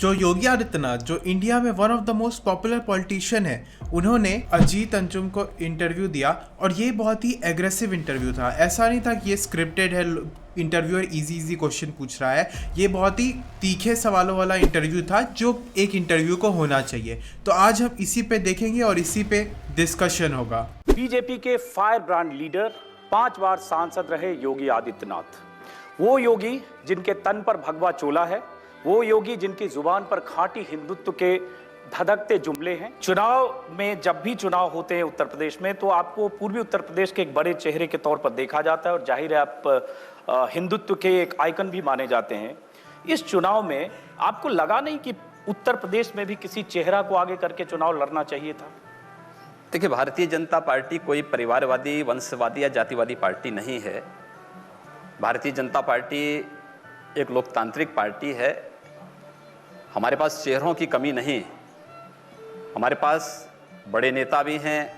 जो योगी आदित्यनाथ, जो इंडिया में one of the most popular politician है, उन्होंने अजीत अंजुम को इंटरव्यू दिया और ये बहुत ही एग्रेसिव इंटरव्यू था। ऐसा नहीं था कि ये स्क्रिप्टेड है, इंटरव्यूअर इजी क्वेश्चन पूछ रहा है। ये बहुत ही तीखे सवालों वाला इंटरव्यू था जो एक इंटरव्यू को होना चाहिए। तो आज हम इसी पे देखेंगे और इसी पे डिस्कशन होगा। बीजेपी के फायर ब्रांड लीडर, 5 बार सांसद रहे योगी आदित्यनाथ, वो योगी जिनके तन पर भगवा चोला है, वो योगी जिनकी जुबान पर खांटी हिंदुत्व के धधकते जुमले हैं। चुनाव में जब भी चुनाव होते हैं उत्तर प्रदेश में, तो आपको पूर्वी उत्तर प्रदेश के एक बड़े चेहरे के तौर पर देखा जाता है और जाहिर है आप हिंदुत्व के एक आइकन भी माने जाते हैं। इस चुनाव में आपको लगा नहीं कि उत्तर प्रदेश में भी किसी चेहरा को आगे करके चुनाव लड़ना चाहिए था? देखिए, भारतीय जनता पार्टी कोई परिवारवादी, वंशवादी या जातिवादी पार्टी नहीं है। भारतीय जनता पार्टी एक लोकतांत्रिक पार्टी है। हमारे पास चेहरों की कमी नहीं, हमारे पास बड़े नेता भी हैं,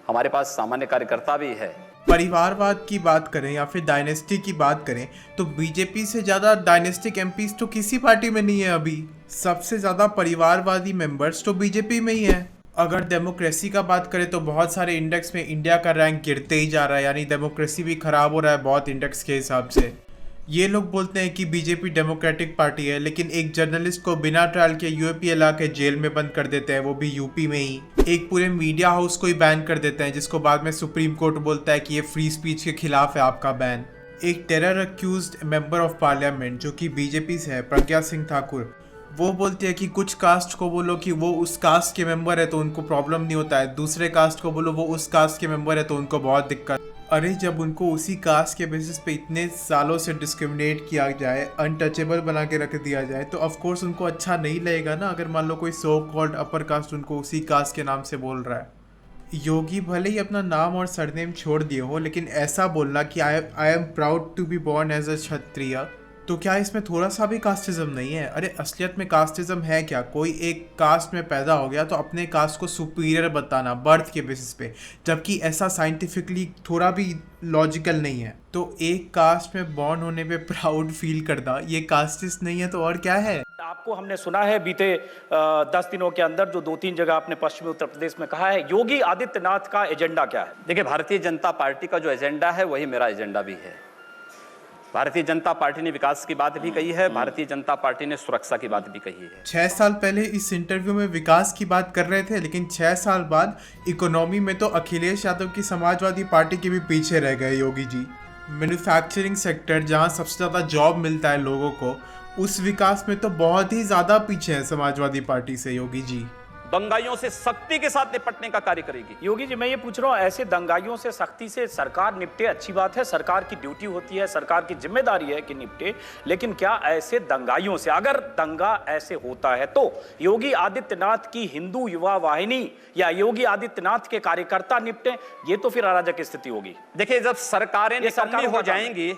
हमारे पास सामान्य कार्यकर्ता भी है। परिवारवाद की बात करें या फिर डायनेस्टी की बात करें तो बीजेपी से ज़्यादा डायनेस्टिक एमपीज तो किसी पार्टी में नहीं है। अभी सबसे ज़्यादा परिवारवादी मेंबर्स तो बीजेपी में ही है। अगर डेमोक्रेसी का बात करें तो बहुत सारे इंडेक्स में इंडिया का रैंक गिरते ही जा रहा है, यानी डेमोक्रेसी भी खराब हो रहा है बहुत इंडेक्स के हिसाब से। ये लोग बोलते हैं कि बीजेपी डेमोक्रेटिक पार्टी है, लेकिन एक जर्नलिस्ट को बिना ट्रायल के यूएपी ला के जेल में बंद कर देते हैं, वो भी यूपी में ही। एक पूरे मीडिया हाउस को ही बैन कर देते हैं, जिसको बाद में सुप्रीम कोर्ट बोलता है कि ये फ्री स्पीच के खिलाफ है आपका बैन। एक terror accused member of parliament जो कि बीजेपी से है, प्रज्ञा सिंह ठाकुर, वो बोलते हैं कि कुछ कास्ट को बोलो कि वो उस कास्ट के मेंबर है तो उनको प्रॉब्लम नहीं होता है, दूसरे कास्ट को बोलो वो उस कास्ट के मेंबर है तो उनको बहुत दिक्कत। अरे जब उनको उसी कास्ट के बेसिस पे इतने सालों से डिस्क्रिमिनेट किया जाए, अनटचेबल बना के रख दिया जाए, तो ऑफ कोर्स उनको अच्छा नहीं लगेगा ना अगर मान लो कोई सो कॉल्ड अपर कास्ट उनको उसी कास्ट के नाम से बोल रहा है। योगी भले ही अपना नाम और सरनेम छोड़ दिए हो, लेकिन ऐसा बोलना कि I am proud to be born as a Kshatriya, तो क्या इसमें थोड़ा सा भी कास्टिज्म नहीं है? अरे असलियत में कास्टिज्म है क्या? कोई एक कास्ट में पैदा हो गया तो अपने कास्ट को सुपीरियर बताना बर्थ के बेसिस पे, जबकि ऐसा साइंटिफिकली थोड़ा भी लॉजिकल नहीं है। तो एक कास्ट में बॉर्न होने पे प्राउड फील करना, ये कास्टिस्ट नहीं है तो और क्या है? आपको हमने सुना है बीते 10 दिनों के अंदर जो 2-3 जगह आपने पश्चिमी उत्तर प्रदेश में कहा है, योगी आदित्यनाथ का एजेंडा क्या है? देखिए, भारतीय जनता पार्टी का जो एजेंडा है वही मेरा एजेंडा भी है। भारतीय जनता पार्टी ने विकास की बात भी कही है, भारतीय जनता पार्टी ने सुरक्षा की बात भी कही है। 6 साल पहले इस इंटरव्यू में विकास की बात कर रहे थे, लेकिन 6 साल बाद इकोनॉमी में तो अखिलेश यादव की समाजवादी पार्टी के भी पीछे रह गए योगी जी। मैन्युफैक्चरिंग सेक्टर जहां सबसे ज़्यादा जॉब मिलता है लोगों को, उस विकास में तो बहुत ही ज़्यादा पीछे है समाजवादी पार्टी से योगी जी। दंगाइयों से सख्ती के साथ निपटने का कार्य करेगी। योगी जी, मैं ये पूछ रहा हूँ, ऐसे दंगाइयों से सख्ती से सरकार निपटे, अच्छी बात है, सरकार की ड्यूटी होती है, सरकार की जिम्मेदारी है कि निपटे, लेकिन क्या ऐसे दंगाइयों से, अगर दंगा ऐसे होता है तो योगी आदित्यनाथ की हिंदू युवा वाहिनी या योगी आदित्यनाथ के कार्यकर्ता निपटे? ये तो फिर अराजक स्थिति होगी। देखिए, जब सरकारें निकम्मी हो जाएंगी,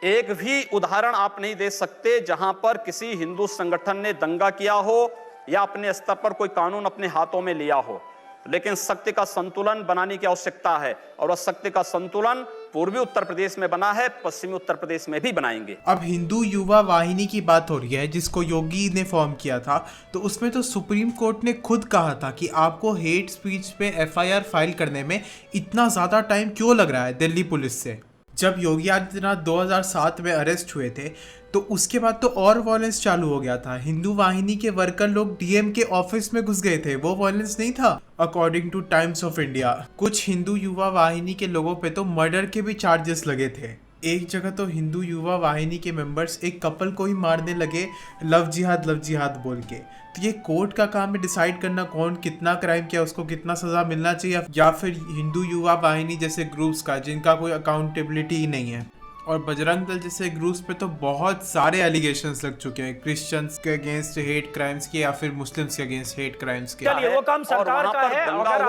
एक भी उदाहरण आप नहीं दे सकते जहां पर किसी हिंदू संगठन ने दंगा किया हो या अपने स्तर पर कोई कानून अपने हाथों में लिया हो, लेकिन शक्ति का संतुलन बनाने की आवश्यकता है और उस शक्ति का संतुलन पूर्वी उत्तर प्रदेश में बना है, पश्चिमी उत्तर प्रदेश में भी बनाएंगे। अब हिंदू युवा वाहिनी की बात हो रही है जिसको योगी ने फॉर्म किया था, तो उसमें तो सुप्रीम कोर्ट ने खुद कहा था कि आपको हेट स्पीच पे एफआईआर फाइल करने में इतना ज़्यादा टाइम क्यों लग रहा है दिल्ली पुलिस से। जब योगी आदित्यनाथ 2007 में अरेस्ट हुए थे तो उसके बाद तो और वायलेंस चालू हो गया था। हिंदू वाहिनी के वर्कर लोग डीएम के ऑफिस में घुस गए थे, वो वायलेंस नहीं था according two times of India. कुछ हिंदू युवा वाहिनी के लोगों पे तो मर्डर के भी चार्जेस लगे थे। एक जगह तो हिंदू युवा वाहिनी के मेंबर्स एक कपल को ही मारने लगे लव जिहाद बोल के। तो ये कोर्ट का काम है डिसाइड करना कौन कितना क्राइम किया, उसको कितना सजा मिलना चाहिए, या फिर हिंदू युवा वाहिनी जैसे ग्रुप्स का जिनका कोई अकाउंटेबिलिटी ही नहीं है। और बजरंग दल जैसे ग्रुप्स पे तो बहुत सारे एलिगेशंस लग चुके हैं, क्रिश्चियंस के अगेंस्ट हेट क्राइम्स के या फिर मुस्लिम्स के अगेंस्ट हेट क्राइम्स के। चलिए, वो काम सरकार का है। अगर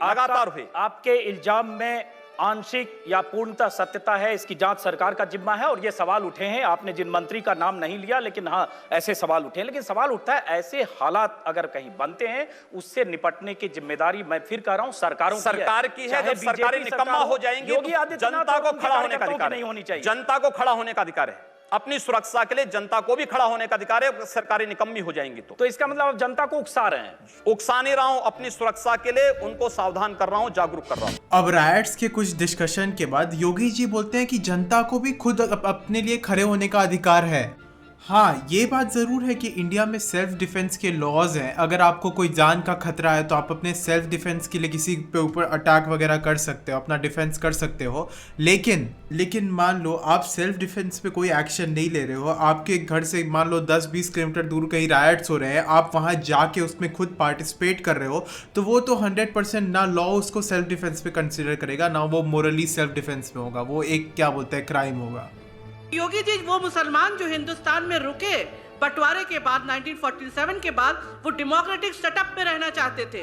लगातार हुए आपके इल्जाम में आंशिक या पूर्णतः सत्यता है, इसकी जांच सरकार का जिम्मा है। और ये सवाल उठे हैं, आपने जिन मंत्री का नाम नहीं लिया, लेकिन हाँ ऐसे सवाल उठे हैं। लेकिन सवाल उठता है, ऐसे हालात अगर कहीं बनते हैं, उससे निपटने की जिम्मेदारी मैं फिर कह रहा हूं सरकार की है। जब सरकारें निकम्मा हो जाएंगी, योगी आदित्यनाथ जनता को खड़ा होने का अधिकार नहीं होनी चाहिए। जनता को खड़ा होने का अधिकार है। अपनी सुरक्षा के लिए जनता को भी खड़ा होने का अधिकार है, सरकारें निकम्मी हो जाएंगी तो इसका मतलब आप जनता को उकसा रहे हैं? उकसा नहीं रहा हूं, अपनी सुरक्षा के लिए उनको सावधान कर रहा हूं, जागरूक कर रहा हूं। अब राइट्स के कुछ डिस्कशन के बाद योगी जी बोलते हैं कि जनता को भी खुद अपने लिए खड़े होने का अधिकार है। हाँ, ये बात ज़रूर है कि इंडिया में सेल्फ डिफेंस के लॉज हैं। अगर आपको कोई जान का खतरा है तो आप अपने सेल्फ डिफेंस के लिए किसी पे ऊपर अटैक वगैरह कर सकते हो, अपना डिफेंस कर सकते हो। लेकिन मान लो आप सेल्फ डिफेंस पे कोई एक्शन नहीं ले रहे हो, आपके घर से मान लो 10-20 किलोमीटर दूर कहीं राइट्स हो रहे हैं, आप वहाँ जाके उसमें खुद पार्टिसिपेट कर रहे हो, तो वो तो 100% ना लॉ उसको सेल्फ डिफेंस पे कंसिडर करेगा, ना वो मोरली सेल्फ डिफेंस में होगा, वो एक क्या बोलते हैं क्राइम होगा। योगी जी वो मुसलमान जो हिंदुस्तान में रुके बंटवारे के बाद 1947 के बाद, वो डेमोक्रेटिक सेटअप में रहना चाहते थे,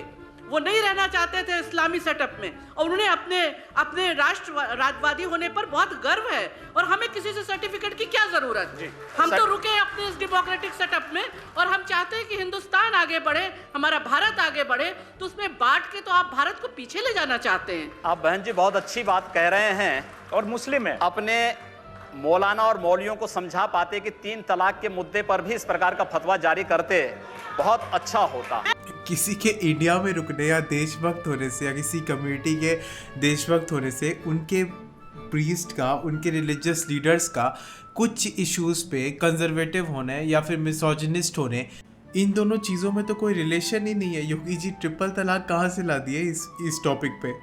वो नहीं रहना चाहते थे इस्लामी सेटअप में, और उन्हें अपने राष्ट्रवादी होने पर बहुत गर्व है, और हमें किसी से सर्टिफिकेट की क्या जरूरत है। हम तो रुके अपने इस डेमोक्रेटिक सेटअप में, और हम चाहते हैं कि हिंदुस्तान आगे बढ़े, हमारा भारत आगे बढ़े, तो उसमें बांट के तो आप भारत को पीछे ले जाना चाहते हैं। आप बहन जी बहुत अच्छी बात कह रहे हैं, और मुस्लिम है, अपने मौलाना और मौलियों को समझा पाते कि 3 तलाक के मुद्दे पर भी इस प्रकार का फतवा जारी करते, बहुत अच्छा होता। किसी के इंडिया में रुकने या देशभक्त होने से या किसी कम्युनिटी के देशभक्त होने से उनके प्रीस्ट का, उनके रिलीजियस लीडर्स का कुछ इश्यूज पे कंजर्वेटिव होने या फिर मिसोजिनिस्ट होने, इन दोनों चीज़ों में तो कोई रिलेशन ही नहीं है। योगी जी ट्रिपल तलाक कहाँ से ला दिए इस टॉपिक पे।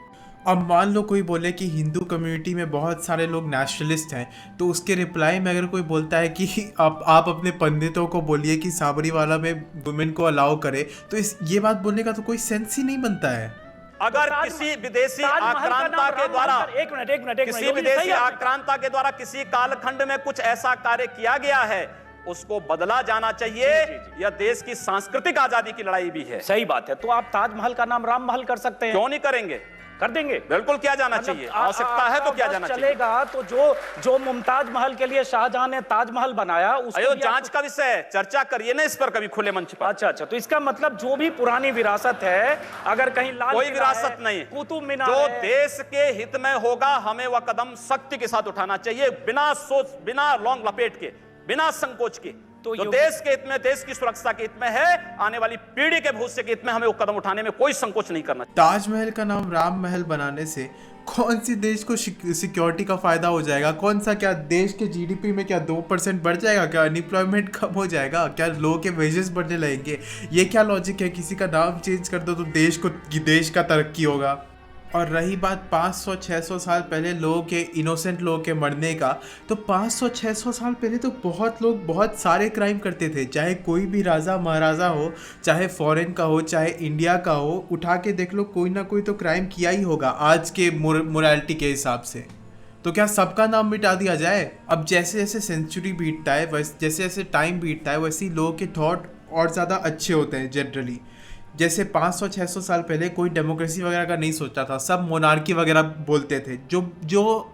अब मान लो कोई बोले कि हिंदू कम्युनिटी में बहुत सारे लोग नेशनलिस्ट हैं, तो उसके रिप्लाई में अगर कोई बोलता है कि आप अपने पंडितों को बोलिए कि साबरीवाला में वुमेन को अलाउ करे, तो ये बात बोलने का तो कोई सेंस ही नहीं बनता है। अगर किसी विदेशी आक्रांता के द्वारा किसी विदेशी आक्रांता के द्वारा किसी कालखंड में कुछ ऐसा कार्य किया गया है, उसको बदला जाना चाहिए। यह देश की सांस्कृतिक आजादी की लड़ाई भी है। सही बात है। तो आप ताजमहल का नाम राम महल कर सकते हैं, क्यों नहीं करेंगे? कर देंगे, बिल्कुल किया जाना चाहिए। आवश्यकता है तो किया जाना चाहिए। चलेगा तो जो मुमताज महल के लिए शाहजहां ने ताजमहल बनाया, उसको जांच का विषय है, चर्चा करिए ना इस पर कभी खुले मंच पर। अच्छा, तो इसका मतलब जो भी पुरानी विरासत है, अगर कहीं लाल कोई विरासत नहीं, कुतुब मीनार जो देश के हित में होगा, हमें वह कदम सख्ती के साथ उठाना चाहिए, बिना सोच, बिना लौंग लपेट के, बिना संकोच के। तो जो देश के हित में, देश की सुरक्षा के हित में है, आने वाली पीढ़ी के भविष्य के हित में, हमें वो कदम उठाने में कोई संकोच नहीं करना। ताजमहल का नाम राम महल बनाने से कौन सी देश को सिक्योरिटी का फायदा हो जाएगा? कौन सा, क्या देश के जीडीपी में क्या 2% बढ़ जाएगा? क्या अनएम्प्लॉयमेंट कम हो जाएगा? क्या लोगों के वेजेस बढ़ने लगेंगे? ये क्या लॉजिक है? किसी का नाम चेंज कर दो तो देश का तरक्की होगा। और रही बात 500-600 साल पहले लोगों के, इनोसेंट लोगों के मरने का, तो 500-600 साल पहले तो बहुत लोग बहुत सारे क्राइम करते थे, चाहे कोई भी राजा महाराजा हो, चाहे फॉरेन का हो, चाहे इंडिया का हो, उठा के देख लो, कोई ना कोई तो क्राइम किया ही होगा आज के मोरालिटी के हिसाब से। तो क्या सबका नाम मिटा दिया जाए? अब जैसे जैसे सेंचुरी बीतता है, जैसे जैसे टाइम बीतता है, वैसे ही लोगों के थॉट और ज़्यादा अच्छे होते हैं जनरली। जैसे 500-600 साल पहले कोई डेमोक्रेसी वगैरह का नहीं सोचता था, सब मोनार्की वगैरह बोलते थे, जो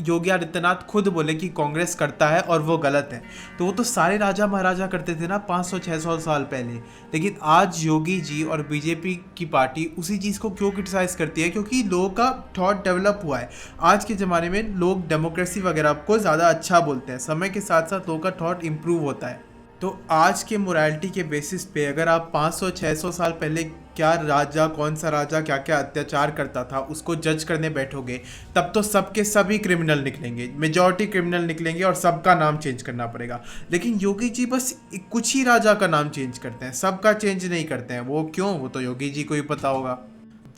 योगी आदित्यनाथ खुद बोले कि कांग्रेस करता है और वो गलत है, तो वो तो सारे राजा महाराजा करते थे ना 500-600 साल पहले। लेकिन आज योगी जी और बीजेपी की पार्टी उसी चीज़ को क्यों क्रिटिसाइज़ करती है? क्योंकि लोगों का थॉट डेवलप हुआ है। आज के ज़माने में लोग डेमोक्रेसी वगैरह को ज़्यादा अच्छा बोलते हैं, समय के साथ साथ लोगों का थॉट इम्प्रूव होता है। तो आज के मोरालिटी के बेसिस पे अगर आप 500-600 साल पहले क्या राजा, कौन सा राजा क्या क्या अत्याचार करता था, उसको जज करने बैठोगे, तब तो सबके सभी क्रिमिनल निकलेंगे, मेजॉरिटी क्रिमिनल निकलेंगे और सबका नाम चेंज करना पड़ेगा। लेकिन योगी जी बस कुछ ही राजा का नाम चेंज करते हैं, सबका चेंज नहीं करते हैं। वो क्यों? वो तो योगी जी को ही पता होगा।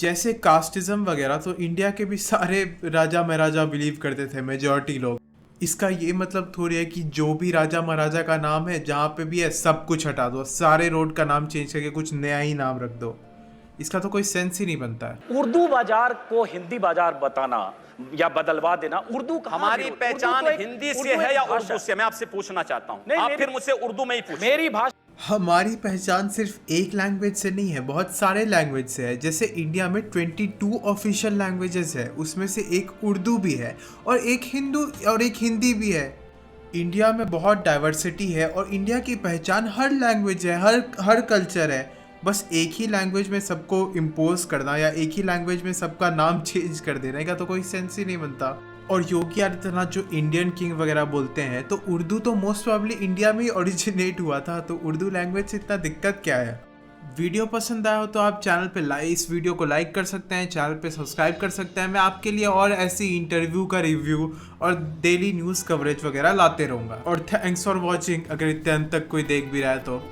जैसे कास्टिज्म वगैरह, तो इंडिया के भी सारे राजा महाराजा बिलीव करते थे, मेजॉरिटी लोग। इसका ये मतलब थोड़ी है कि जो भी राजा महाराजा का नाम है, जहाँ पे भी है, सब कुछ हटा दो, सारे रोड का नाम चेंज करके कुछ नया ही नाम रख दो। इसका तो कोई सेंस ही नहीं बनता है। उर्दू बाजार को हिंदी बाजार बताना या बदलवा देना, उर्दू हमारी पहचान हिंदी से है या उर्दू से? मैं आपसे पूछना चाहता हूँ, आप फिर मुझसे उर्दू में ही पूछिए। मेरी भाषा, हमारी पहचान सिर्फ एक लैंग्वेज से नहीं है, बहुत सारे लैंग्वेज से है। जैसे इंडिया में 22 ऑफिशियल लैंग्वेजेस है, उसमें से एक उर्दू भी है और एक हिंदी भी है। इंडिया में बहुत डाइवर्सिटी है और इंडिया की पहचान हर लैंग्वेज है, हर कल्चर है। बस एक ही लैंग्वेज में सबको इम्पोज करना या एक ही लैंग्वेज में सबका नाम चेंज कर देने का तो कोई सेंस ही नहीं बनता। और योगी आदित्यनाथ जो इंडियन किंग वगैरह बोलते हैं, तो उर्दू तो मोस्ट प्रोबेबली इंडिया में ही ओरिजिनेट हुआ था, तो उर्दू लैंग्वेज से इतना दिक्कत क्या है। वीडियो पसंद आया हो तो आप चैनल पे इस वीडियो को लाइक कर सकते हैं, चैनल पे सब्सक्राइब कर सकते हैं। मैं आपके लिए और ऐसी इंटरव्यू का रिव्यू और डेली न्यूज़ कवरेज वगैरह लाते रहूँगा। और थैंक्स फॉर वॉचिंग, अगर इतने अंत तक कोई देख भी रहा है तो।